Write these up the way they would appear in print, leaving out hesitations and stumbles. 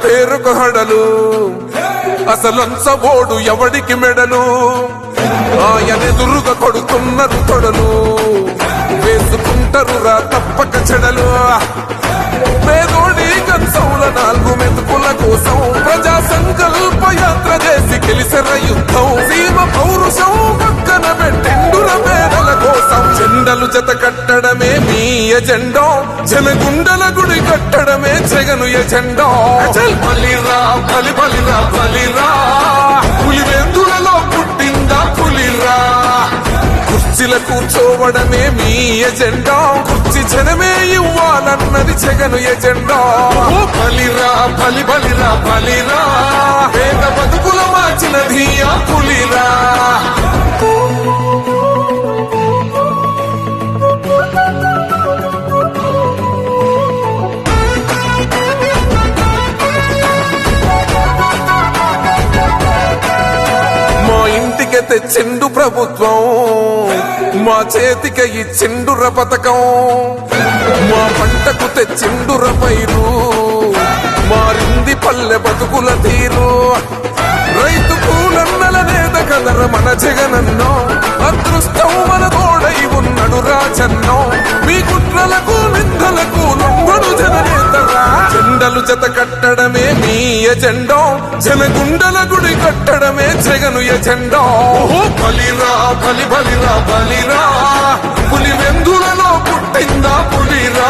పేరుకు హడలు అసలంచబోడు ఎవడికి మెడలు ఆయనెదురుగా కొడుతున్నారు తొడలు వేసుకుంటారు రా తప్పక చెడలు పేదోడి కంచంల 4 మెతుకుల కోసం ప్రజా సంకల్ప యాత్ర చేసి గెలిసెర యుద్ధం సీమ పౌరుషం పక్కన పెట్టిండుర పేదల కోసం జెండలు జత కట్టడమే మీ ఎజెండా జనగుండల గుడి కట్టడమే జగను ఎజెండా బలిరా బలి బలిరా బలిరా పులివెందులలో పుట్టిందా పులిరా కుర్చీల కూర్చోవడమే మీ ఎజెండా కుర్చీ జనమే ఇవ్వాలన్నది జగను ఎజెండా బలిరా బలి బలిరా బలిరా పేద బతుకుల మార్చినది ఆ పులిరా తెచ్చిండు ప్రభుత్వం మా చేతికి ఇచ్చిండుర పథకం మా పంటకు తెచ్చిండుర పైరు మారింది పల్లె బతుకుల తీరు రైతు కూలన్నల నేత కదర మన జగనన్నో అదృష్టం మన తోడై ఉన్నడు రాజన్నో మీ కుట్రలకు నిందలకు లొంగడు జననేతరా జెండలు జత కట్టడమే మీ ఎజెండా జనగుండల గుడి కట్టడమే జగను ఎజెండా బలిరా బలి బలిరా బలిరా పులివెందులలో పుట్టిందా పులిరా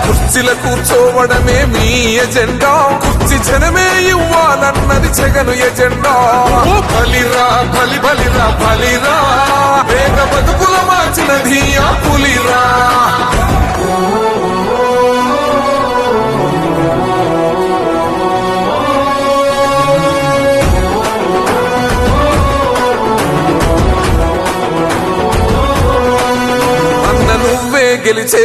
కుర్చీల కూర్చోవడమే మీ ఎజెండా కుర్చీ జనమే ఇవ్వాలన్నది జగను ఎజెండా బలిరా బలి బలిరా బలిరా పేద బతుకుల మార్చినది ఆ పులిరా అన్న నువ్వే గెలిచే